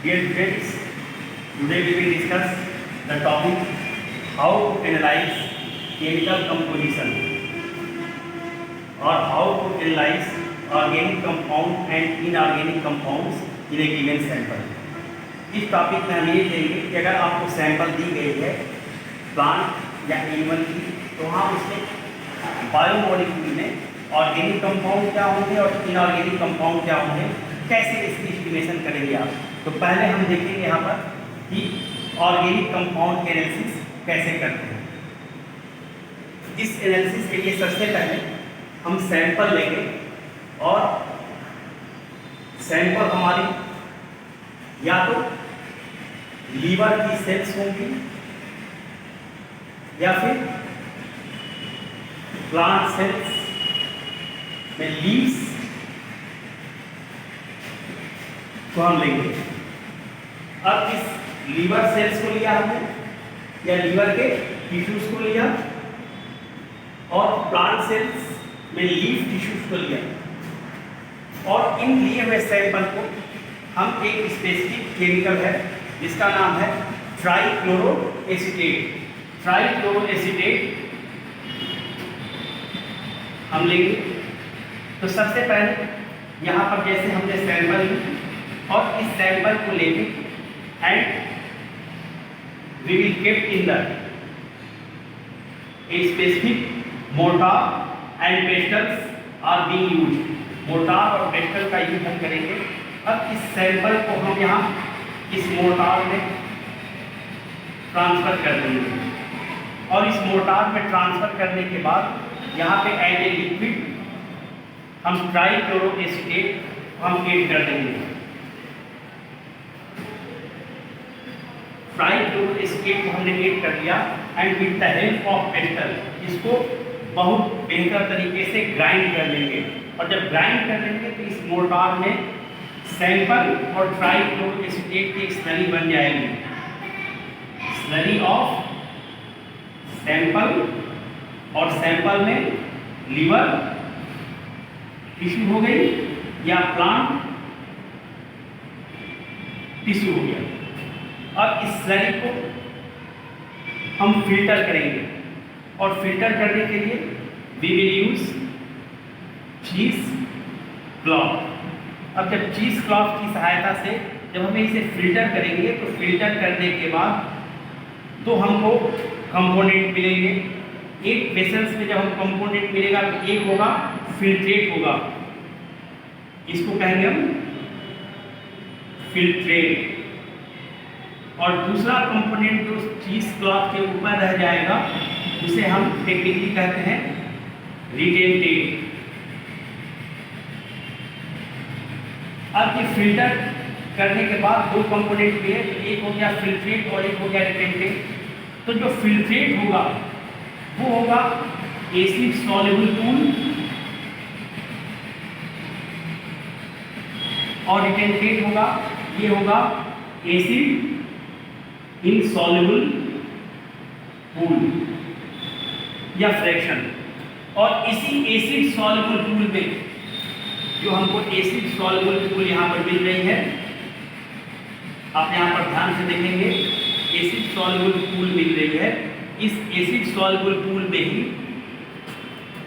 Dear students, today we will discuss the topic how to analyze chemical composition or how to analyze organic compound and inorganic compounds in a given sample. इस topic में हम ये देखेंगे कि अगर आपको sample दी गई है प्लांट या एनिमल की, तो वहाँ उसमें बायोमोलिक्यूल में ऑर्गेनिक कंपाउंड क्या होंगे और इनऑर्गेनिक कंपाउंड क्या होंगे, कैसे इसकी एस्टिमेशन करेंगे आप। तो पहले हम देखेंगे यहाँ पर कि ऑर्गेनिक कंपाउंड के एनालिसिस कैसे करते हैं। इस एनालिसिस के लिए सबसे पहले हम सैंपल लेंगे और सैंपल हमारी या तो लीवर की सेल्स होंगी या फिर प्लांट सेल्स में लीव्स को हम लेंगे। अब इस लीवर सेल्स को लिया हमने या लीवर के टिश्यूज को लिया और प्लांट सेल्स में लीफ टिश्यूज को लिया, और इन लिए हुए सैंपल को हम एक स्पेसिफिक केमिकल है जिसका नाम है ट्राइक्लोरोएसीटेट हम लेंगे। तो सबसे पहले यहाँ पर जैसे हमने सैंपल ली और इस सैंपल को लेंगे and we will keep in the a specific mortar and pestles are being used. Mortar और पेस्टल का यूज हम करेंगे। अब इस सैंपल को हम यहाँ इस मोर्टार में ट्रांसफर कर देंगे और इस मोर्टार में ट्रांसफर करने के बाद यहाँ पे एज ए लिक्विड हम ट्राइक्लोरोएसीटेट हम ऐड कर देंगे। ट्राइक्लोरोएसीटेट को हमने ऐड कर दिया and with the help of pastel इसको बहुत बेहतर तरीके से ग्राइंड कर लेंगे, और जब ग्राइंड कर लेंगे तो इस मोर्टार में सैंपल और ट्राइक्लोरोएसीटेट की एक स्लरी बन जाएगी। स्लरी ऑफ सैंपल, और सैंपल में लीवर टिश्यू हो गई या प्लांट टिश्यू हो गया। अब इस स्लरी को हम फिल्टर करेंगे, और फिल्टर करने के लिए वी विल यूज चीज क्लॉथ। अब जब चीज क्लॉथ की सहायता से जब हम इसे फिल्टर करेंगे तो फिल्टर करने के बाद तो हमको कंपोनेंट मिलेंगे। एक वेसल्स में जब हम कंपोनेंट मिलेगा तो एक होगा फिल्ट्रेट होगा, इसको कहेंगे हम फिल्ट्रेट, और दूसरा कंपोनेंट जो चीज क्लॉथ के ऊपर रह जाएगा उसे हम टेक्निकली कहते हैं रिटेंटेट। अब ये फिल्टर करने के बाद दो कंपोनेंट मिले, एक हो गया फिल्ट्रेट और एक हो गया रिटेंटेट। तो जो फिल्ट्रेट होगा वो होगा एसिड सॉल्युबल पूल, और रिटेंटेट होगा ये होगा एसिड इनसॉल्युबल पूल या फ्रैक्शन। और इसी एसिड सॉल्युबल पूल में जो हमको एसिड सॉल्युबल पूल यहाँ पर मिल रही है, आप यहाँ पर ध्यान से देखेंगे एसिड सॉल्युबल पूल मिल रही है। इस एसिड सॉल्युबल पूल में ही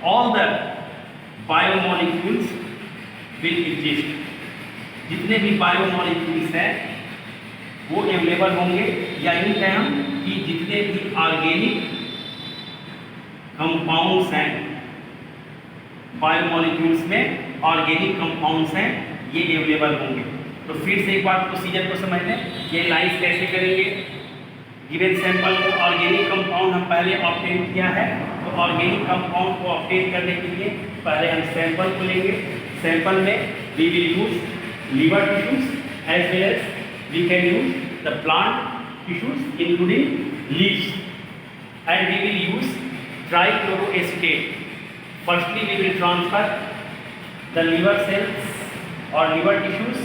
all the biomolecules will exist. जितने भी बायोमोलिक्यूल्स हैं वो अवेलेबल होंगे, या यूँ कहें हम कि जितने भी ऑर्गेनिक कंपाउंड्स हैं बायोमोलिक्यूल्स में ऑर्गेनिक कंपाउंड्स हैं ये अवेलेबल होंगे। तो फिर से एक बार प्रोसीजर को समझ लें, ये एनालाइज कैसे करेंगे। गिवन सैंपल को ऑर्गेनिक कंपाउंड हम पहले ऑब्टेन किया है, तो ऑर्गेनिक कंपाउंड को ऑब्टेन करने के लिए पहले हम सैंपल को लेंगे। सैंपल में we will use liver tissues as well as we can use the plant tissues including leaves, and we will use trichloroacetate. Firstly we will transfer the liver cells or liver tissues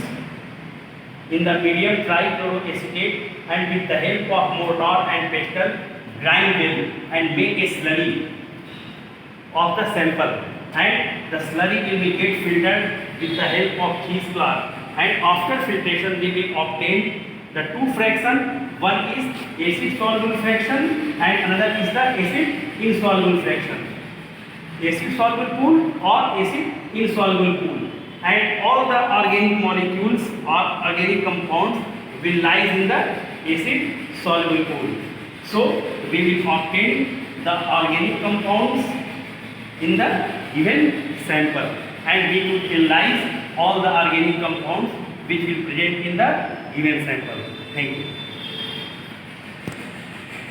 in the medium trichloroacetate and with the help of mortar and pestle grind them and make a slurry of the sample, and the slurry will be get filtered with the help of cheese cloth and after filtration we will obtain the two fraction. One is acid soluble fraction and another is the acid insoluble fraction. Acid soluble pool or acid insoluble pool, and all the organic molecules or organic compounds will lie in the acid soluble pool. So we will obtain the organic compounds in the given sample, and we will analyze all the organic compounds which will present in the given sample. Thank you.